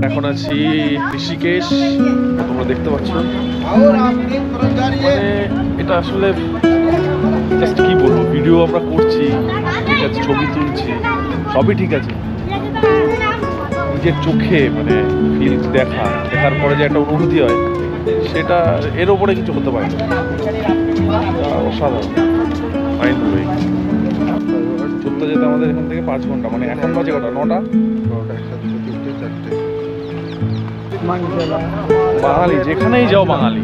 এখন আছি ঋষিকেশ, তোমরা দেখতে পাচ্ছ। মানে এটা আসলে জাস্ট কি বলবো, ভিডিও আমরা করছি, ঠিক আছে, ছবি তুলছি, সবই ঠিক আছে, নিজের চোখে মানে ফিল দেখার পরে যে একটা অনুভূতি হয়, সেটা এর ওপরে কিছু হতে পারে না। অসাধারণ, মাইন্ড ব্লোয়িং। চলতে যেতে আমাদের এখান থেকে 5 ঘন্টা, মানে এখন বাজে কটা, 9টা। বাঙালি যেখানেই যাও, বাঙালি।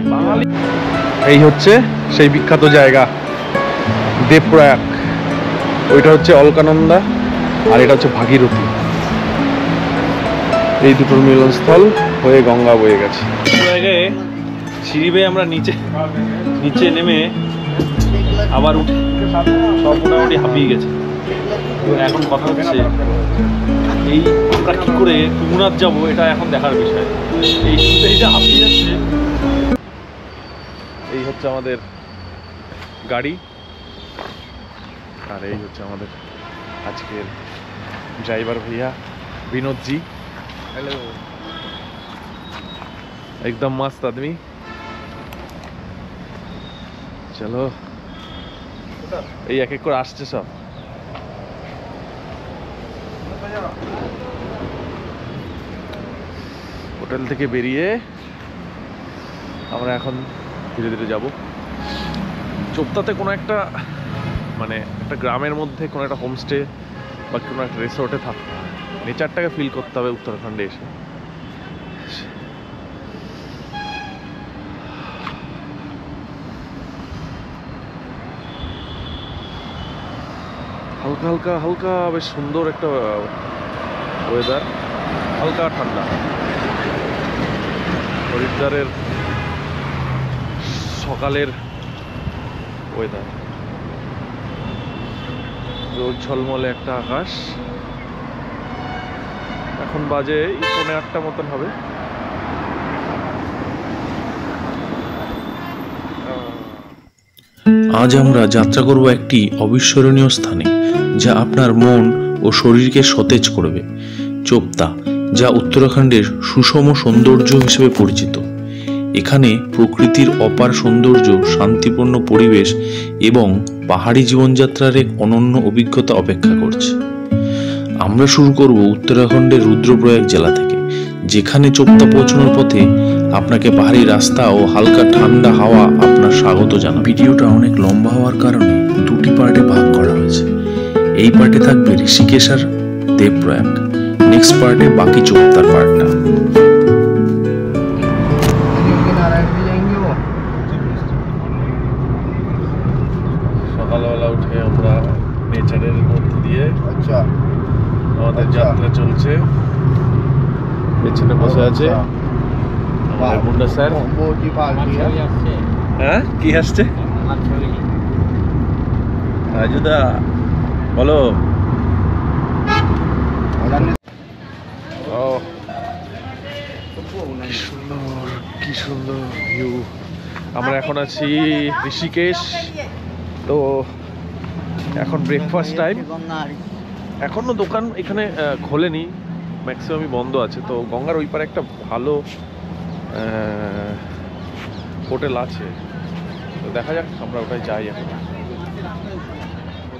এই হচ্ছে সেই বিখ্যাত জায়গা দেবপ্রয়াগ। ওইটা হচ্ছে অলকানন্দা আর এটা হচ্ছে ভাগীরথী। এই দুটোর মিলনস্থল হয়ে গঙ্গা বয়ে গেছে। জায়গায় সিঁড়ি বেয়ে আমরা নিচে নেমে আবার উঠে সব মোটামুটি হাঁপিয়ে গেছে। এখন কথা হচ্ছে এই আমরা কি করে তুঙ্গনাথ যাবো, এটা এখন দেখার বিষয়। এই যে হাঁপিয়ে যাচ্ছে। এই হচ্ছে আমাদের গাড়ি, আর এই হচ্ছে আমাদের আজকের ড্রাইভার भैया विनोद जी। हेलो, एकदम मस्त आदमी। चलो, এই এক এক করে আসছে সব। হোটেল থেকে বেরিয়ে আমরা এখন ধীরে ধীরে যাব চোপতাতে। কোনো একটা মানে একটা গ্রামের মধ্যে কোনো একটা হোমস্টে বা কোনো একটা রিসোর্টে থাকতে হয়, নেচারটাকে ফিল করতে হবে উত্তরাখণ্ডে এসে। হালকা হালকা হালকা বেশ সুন্দর একটা ওয়েদার, হালকা ঠান্ডা। হরিদ্বারের সকালের ওয়েদার, রোদ ঝলমলে একটা আকাশ। এখন বাজে 8:30 মতন হবে। আজ আমরা যাত্রা করব একটি অবিস্মরণীয় স্থানে, যা আপনার মন ও শরীরকে সতেজ করবে। চোপতা, যা উত্তরাখণ্ডের সুষম সৌন্দর্য হিসেবে পরিচিত। এখানে প্রকৃতির অপার সৌন্দর্য, শান্তিপূর্ণ পরিবেশ এবং পাহাড়ি জীবনযাত্রার এক অনন্য অভিজ্ঞতা অপেক্ষা করছে। আমরা শুরু করব উত্তরাখণ্ডের রুদ্রপ্রয়াগ জেলা থেকে, যেখানে চোপতা পৌঁছানোর পথে আপনাকে পাহাড়ি রাস্তা ও হালকা ঠান্ডা হাওয়া আপনার স্বাগত জানাবে। ভিডিওটা অনেক লম্বা হওয়ার কারণে 2টি পার্টে ভাগ করা হয়েছে। এই পার্টে থাকবে ঋষিকেশ আর দেবপ্রয়াগ, নেক্সট পার্টে বাকি চোপতার পার্টটা। সকালবেলা উঠে আমরা নেচারের মধ্যে দিয়ে আমাদের যাত্রা চলছে। পেছনে বসে আছে আমাদের মুন্ডা স্যার। হ্যাঁ, কি আসছে রাজুদা, বলো। কি সুন্দর ভিউ। আমরা এখন আছি ঋষিকেশ। তো এখন ব্রেকফাস্ট টাইম। এখনো দোকান এখানে খোলেনি, ম্যাক্সিমামই বন্ধ আছে। তো গঙ্গার ওই পারে একটা ভালো হোটেল আছে, তো দেখা যাক, আমরা ওটাই যাই। এখন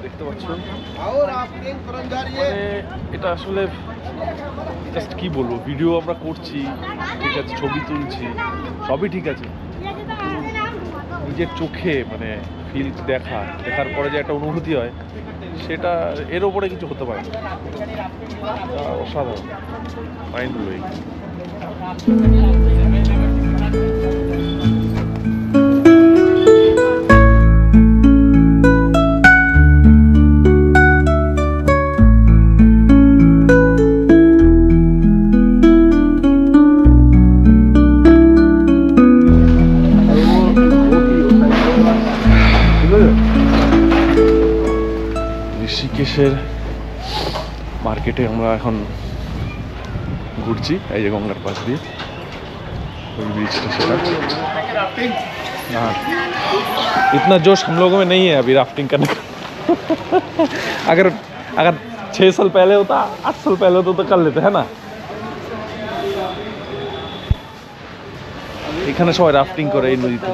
দেখতে পাচ্ছ, মানে এটা আসলে জাস্ট কি বলবো, ভিডিও আমরা করছি, ঠিক আছে, ছবি তুলছি, সবই ঠিক আছে, নিজের চোখে মানে ফিল দেখার পরে যে একটা অনুভূতি হয়, সেটা এর ওপরে কিছু হতে পারে না। অসাধারণ, মাইন্ড ব্লোয়িং। ঋষিকেশের মার্কেটে আমরা এখন ঘুরছি, এই যে গঙ্গার পাশ দিয়ে ওই ब्रिजটা সেটা। हाँ, इतना जोश हम लोगों में नहीं है अभी राफ्टिंग करने का। अगर 6 साल पहले होता, 8 साल पहले होता तो कर लेते, है ना। এখানে সবাই রাফটিং করে এই নদীতে।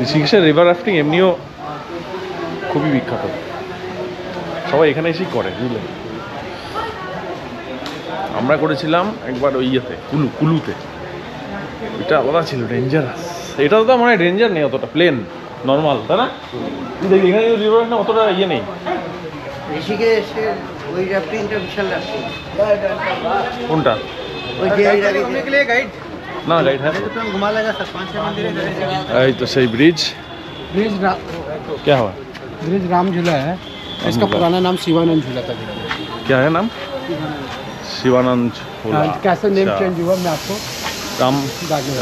ঋষিকেশের রিভার রাফটিং এমনিও খুবই বিখ্যাত, সবাই এখানে এসেই করে বুঝলেন। আমরা করেছিলাম একবার ওই ইয়েতে কুলুতে, এটা আলাদা ছিল, ডেঞ্জারাস। এটা তো মানে ডেঞ্জার নেই অতটা, প্লেন নর্মাল, তাই না? দেখি এখানে রিভার না অতটা ইয়ে নেই। ঋষিকেশের ওই রাফটিংটা বিশাল রাফটিং। কোনটা? ওই যে घूमने के लिए गाइड না গাইড হ্যাঁ, तो हम घुमा लेगा सर, 5-6 मंदिर है। এই তো সেই ব্রিজ। ब्रिज क्या हुआ? ब्रिज राम झूला है, इसका पुराना नाम शिवानंद झूला था। क्या है नाम? शिवानंद झूला। कैसे नेम अच्छा। चेंज हुआ मैं आपको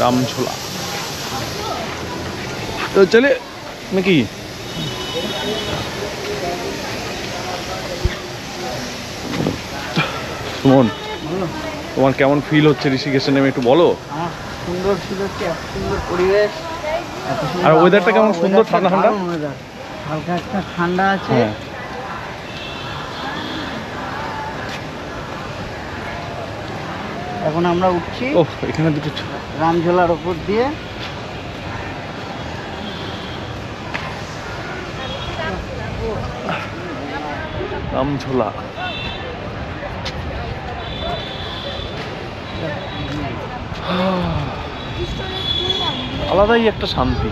राम झूला। তো চলে নাকি? সুমন, তোমার কেমন ফিল হচ্ছে ঋষিকেশে নেমে একটু বলো। সুন্দর ছিল, সুন্দর পরিবেশ, আর ওয়েদারটা কেমন সুন্দর, ঠান্ডা ঠান্ডা, হালকা একটা ঠান্ডা আছে। হ্যাঁ। এখন আমরা উঠছি ওহ, এখানে দুটো রামঝোলার উপর দিয়ে। রামঝোলা। আলাদাই একটা শান্তি,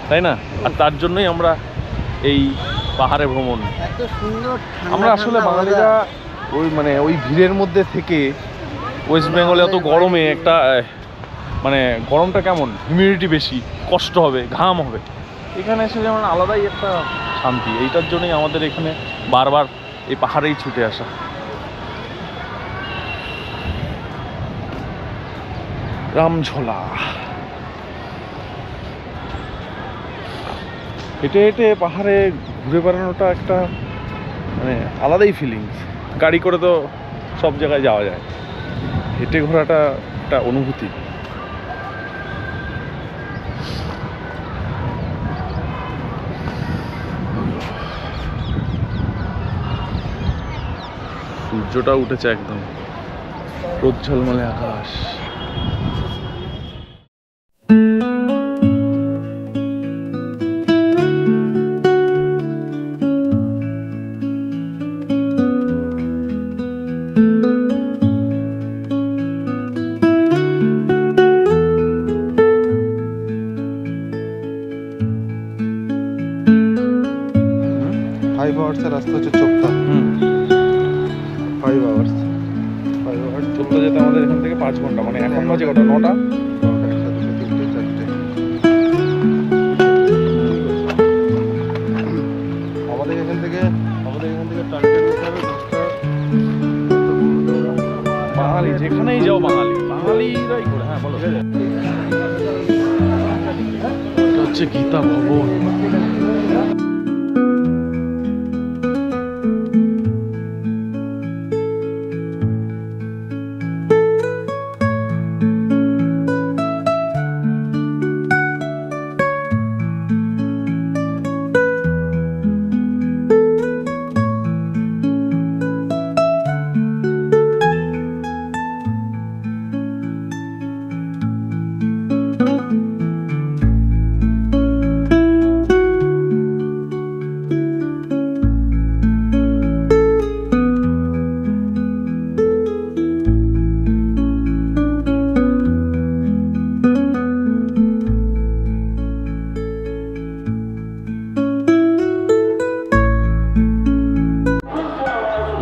তাই না? আর তার জন্যই আমরা এই পাহাড়ে ভ্রমণ। এত সুন্দর ঠান্ডা আমরা আসলে ঠান্ডা বাঙালিরা ওই মানে ওই ভিড়ের মধ্যে থেকে ওয়েস্ট বেঙ্গলে অত গরমে একটা মানে গরমটা কেমন, হিউমিডিটি বেশি, কষ্ট হবে, ঘাম হবে। এখানে এসে যেমন আলাদাই একটা শান্তি, এইটার জন্যই আমাদের এখানে বারবার এই পাহাড়েই ছুটে আসা। রামঝোলা। হেঁটে হেঁটে পাহাড়ে ঘুরে বেড়ানোটা একটা মানে আলাদাই ফিলিংস। গাড়ি করে তো সব জায়গায় যাওয়া যায়, হেঁটে ঘোরাটা একটা অনুভূতি। সূর্যটা উঠেছে একদম, রোদ ঝলমলে আকাশ। রাস্তা হচ্ছে চোপতা। 5 আওয়ার্স চোপতা যেতে আমাদের এখান থেকে 5 ঘন্টা, মানে এখন বাজে কটা? 9টা। আমাদের এখান থেকে টার্গেট নিতে হবে 10টা। বাঙালি যেখানেই যাও, বাঙালিরাই করে। হ্যাঁ বলো। এটা হচ্ছে গীতা ভবন।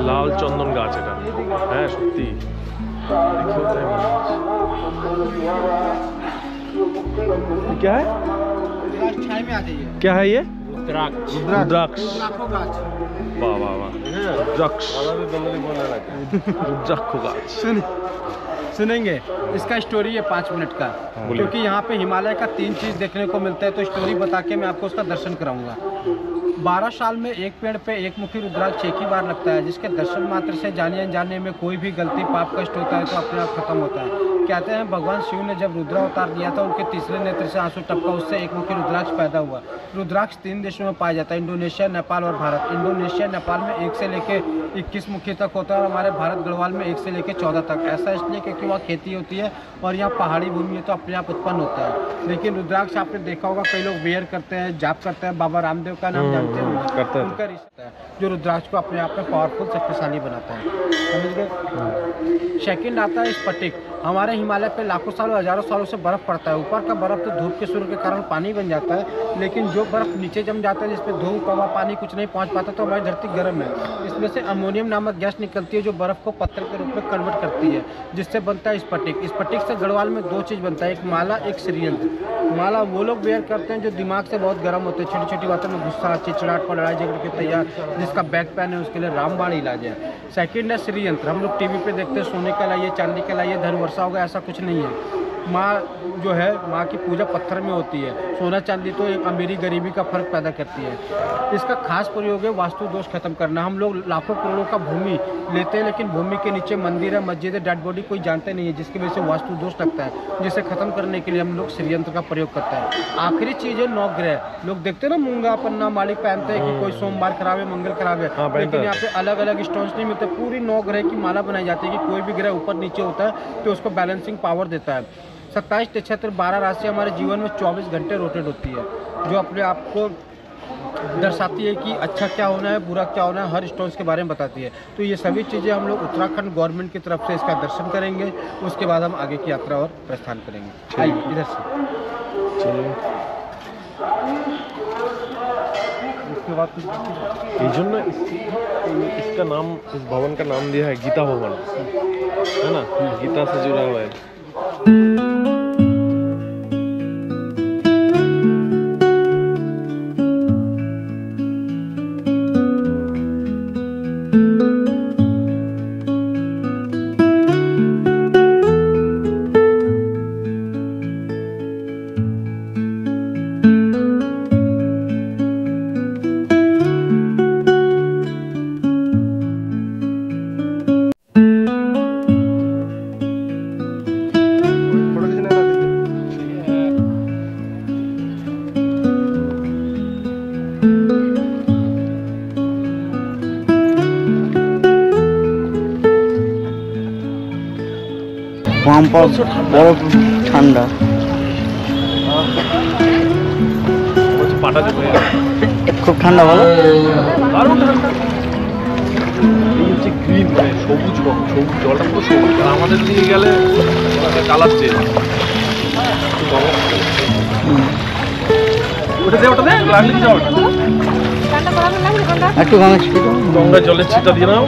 লাল চন্দন গাছ এটা, হ্যাঁ সত্যি দেখেও তাই মনে হচ্ছে। क्या है? छाई में आ जाइए। क्या है ये? रुद्राक्ष। रुद्राक्ष। लाखों गाछ। वाह वाह वाह, रुद्राक्ष। रुद्राक्ष गाछ। सुनेंगे इसका स्टोरी है 5 मिनट का, क्योंकि यहाँ पे हिमालय का 3 चीज़ देखने को मिलता है, तो स्टोरी बता के मैं आपको उसका दर्शन कराऊंगा। 12 साल में एक पेड़ पे एक मुखी रुद्राक्ष एक ही बार लगता है, जिसके दर्शन मात्र से जाने अनजाने में कोई भी गलती पाप कष्ट होता है तो अपने आप खत्म होता है। कहते हैं भगवान शिव ने जब रुद्र अवतार लिया था, उनके तीसरे नेत्र से आंसू टपका, उससे एक मुखी रुद्राक्ष पैदा हुआ। रुद्राक्ष 3 देशों में पाया जाता है, इंडोनेशिया, नेपाल और भारत। इंडोनेशिया, नेपाल में 1 से लेकर 21 मुखी तक होता है और हमारे भारत गढ़वाल में 1 से लेकर 14 तक। ऐसा इसलिए क्योंकि वहाँ खेती होती है और यहाँ पहाड़ी भूमि है, तो अपने आप उत्पन्न होता है। लेकिन रुद्राक्ष आपने देखा होगा, कई लोग वेयर करते हैं, जाप करते हैं। बाबा रामदेव का नाम जानते हैं? करते हैं। उनका रिश्ता है जो रुद्राक्ष को अपने आप में पावरफुल, शक्तिशाली बनाता है। समझ गए? सेकंड आता है स्फटिक। हमारे हिमालय पे लाखों सालों, हजारों सालों से बर्फ पड़ता है। ऊपर का बर्फ तो धूप के सूर्य के कारण पानी बन जाता है, लेकिन जो बर्फ नीचे जम जाता है, जिसपे धूप हवा पानी कुछ नहीं पहुंच पाता, तो हमारी धरती गर्म है। इसमें से अमोनियम नामक गैस निकलती है जो बर्फ को पत्थर के रूप में कन्वर्ट करती है, जिससे बनता है स्फटिक। स्फटिक से गढ़वाल में 2 चीज़ बनता है, एक माला, एक श्रीयंत्र। माला वो लोग वेयर करते हैं जो दिमाग से बहुत गर्म होते हैं, छोटी छोटी बातों में गुस्सा, चिड़चिड़ाहट पर लड़ाई झगड़े के तैयार, जिसका बैक पेन है उसके लिए रामबाण इलाज है। सेकंड है श्रीयंत्र। हम लोग टीवी पे देखते हैं, सोने का लाइए, चांदी का लाइए, धन वर्षा होगा, ऐसा कुछ नहीं है। माँ जो है, माँ की पूजा पत्थर में होती है। सोना चांदी तो एक अमीरी गरीबी का फर्क पैदा करती है। इसका खास प्रयोग है वास्तु दोष खत्म करना। हम लोग लाखों करोड़ों का भूमि लेते हैं, लेकिन भूमि के नीचे मंदिर है, मस्जिद है, डेड बॉडी कोई जानते नहीं है, जिसकी वजह से वास्तु दोष लगता है, जिसे खत्म करने के लिए हम लोग श्रीयंत्र का प्रयोग करते हैं। आखिरी चीज़ है 9 ग्रह। लोग देखते हैं ना, मूंगा पन्ना मालिक पहनते हैं कि कोई सोमवार खराब है, मंगल खराब है, लेकिन यहाँ पे अलग अलग स्टोन्स नहीं मिलते। पूरी 9 ग्रह की माला बनाई जाती है कि कोई भी ग्रह ऊपर नीचे होता है तो उसको बैलेंसिंग पावर देता है। 27 नक्षत्र 12 राशि हमारे जीवन में 24 घंटे रोटेट होती है, जो अपने आप को दर्शाती है कि अच्छा क्या होना है, बुरा क्या होना है, हर स्टोन्स के बारे में बताती है। तो ये सभी चीज़ें हम लोग उत्तराखंड गवर्नमेंट की तरफ से इसका दर्शन करेंगे, उसके बाद हम आगे की यात्रा और प्रस्थान करेंगे। आइए इधर से। चलिए, इसके बाद এই জন্য इसका नाम, इस भवन का नाम दिया है गीता भवन, है ना? गीता से जुड़ा हुआ है। বরফ ঠান্ডা, পাটা জমে খুব ঠান্ডা। বলো, দারুণ ঠান্ডা। এই হচ্ছে গ্রিন, মানে সবুজ রং, সবুজ, জলটা পুরো সবুজ। আর আমাদের দিকে গেলে কালার চেঞ্জ। ওটা দে, ওটা দে, লাগলে কি যাও, একটু গঙ্গা জলের ছিটা দিয়ে নাও।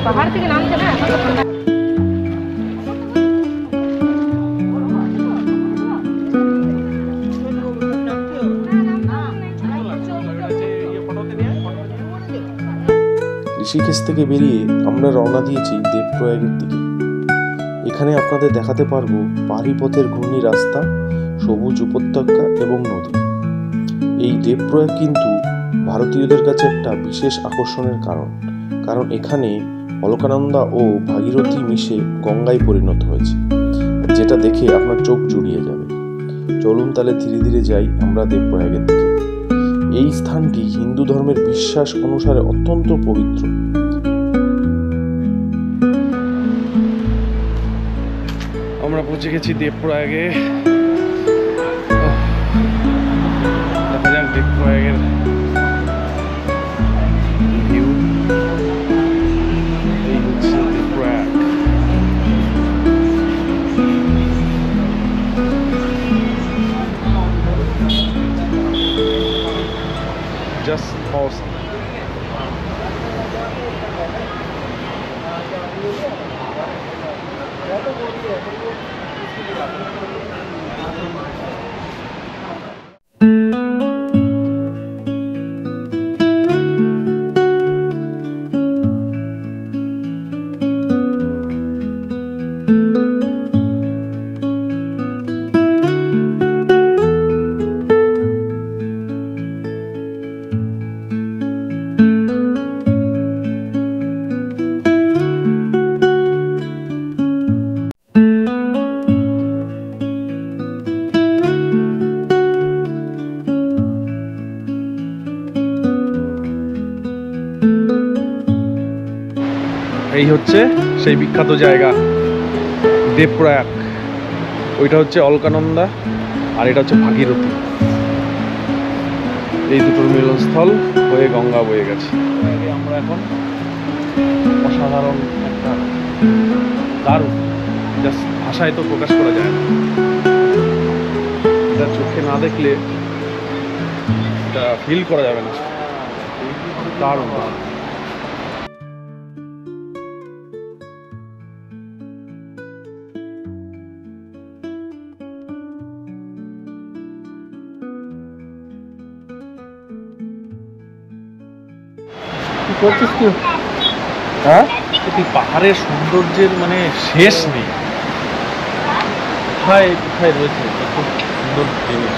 ঋষিকেশ থেকে বেরিয়ে আমরা রওনা দিয়েছি দেবপ্রয়াগের দিকে। এখানে আপনাদের দেখাতে পারবো পাহাড়ি পথের ঘূর্ণি রাস্তা, সবুজ উপত্যকা এবং নদী। এই দেবপ্রয়াগ কিন্তু ভারতীয়দের কাছে একটা বিশেষ আকর্ষণের কারণ এখানে অলকানন্দা ও ভাগীরথী মিশে গঙ্গায় পরিণত হয়েছে, যেটা দেখে আপনার চোখ জুড়িয়ে যাবে। চলুন তাহলে ধীরে ধীরে যাই আমরা দেবপ্রয়াগের দিকে। এই স্থানটি হিন্দু ধর্মের বিশ্বাস অনুসারে অত্যন্ত পবিত্র। আমরা পৌঁছে গেছি দেবপ্রয়াগে। দেখা যাক দেবপ্রয়াগের ভিউ। এই হচ্ছে দেবপ্রয়াগ। Just awesome. হচ্ছে সেই বিখ্যাত জায়গা দেবপ্রয়াগ, ওইটা হচ্ছে অলকানন্দা আর এটা হচ্ছে ভাগীরথী। এই দুটোর মিলনস্থল হয়ে গঙ্গা বয়ে গেছে। আমরা এখন অসাধারণ একটা দারুণ, জাস্ট ভাষায় তো প্রকাশ করা যায় না, এটা চোখে না দেখলে এটা ফিল করা যাবে না। দারুণ দারুণ। কি করছিস তুই? হ্যাঁ, পাহাড়ের সৌন্দর্যের মানে শেষ নেই। কোথায় কোথায় রয়েছে খুব সুন্দর জিনিস।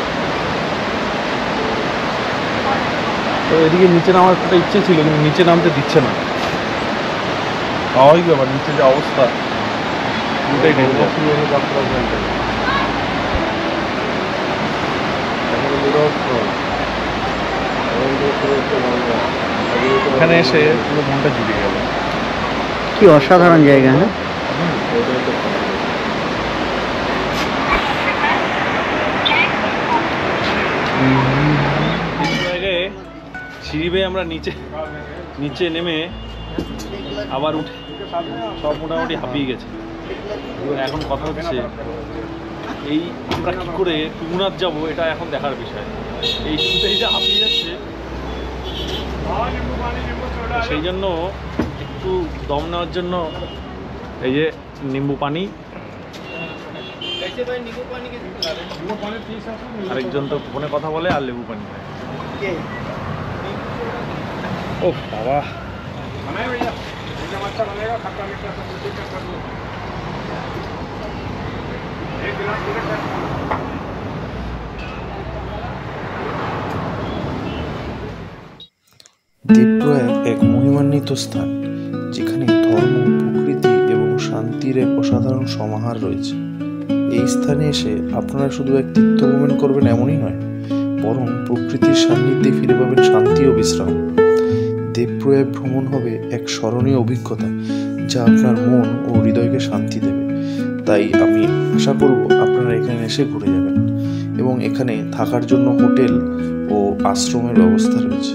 তো এদিকে নিচে নামার একটা ইচ্ছে ছিল, কিন্তু নিচে নামতে দিচ্ছে না। স্বাভাবিক ব্যাপার, নিচে যে অবস্থা পুরোটাই ডেঞ্জার। এখানে এসে পুরো মনটা জুড়ে গেল। কি অসাধারণ জায়গা, হ্যাঁ? জায়গায় সিঁড়ি বেয়ে আমরা নিচে নেমে আবার উঠে সব মোটামুটি হাঁপিয়ে গেছে। এখন কথা হচ্ছে এই আমরা কি করে তুঙ্গনাথ যাব, এটা এখন দেখার বিষয়। এই শুনতেই যে হাঁপিয়ে যাচ্ছে, সেই জন্য একটু দম নেওয়ার জন্য এই যে নিম্বু পানি, আরেকজন তো ফোনে কথা বলে আর লেবু পানি খায়। ও বাবা, দেবপ্রয়াগ এক মহিমান্বিত স্থান, যেখানে ধর্ম, প্রকৃতি এবং শান্তির এক অসাধারণ সমাহার রয়েছে। এই স্থানে এসে আপনারা শুধু এক তীর্থভ্রমণ করবেন এমনই নয়, বরং প্রকৃতির সান্নিধ্যে ফিরে পাবেন শান্তি ও বিশ্রাম। দেবপ্রয়াগ ভ্রমণ হবে এক স্মরণীয় অভিজ্ঞতা, যা আপনার মন ও হৃদয়কে শান্তি দেবে। তাই আমি আশা করব আপনারা এখানে এসে ঘুরে যাবেন, এবং এখানে থাকার জন্য হোটেল ও আশ্রমের ব্যবস্থা রয়েছে।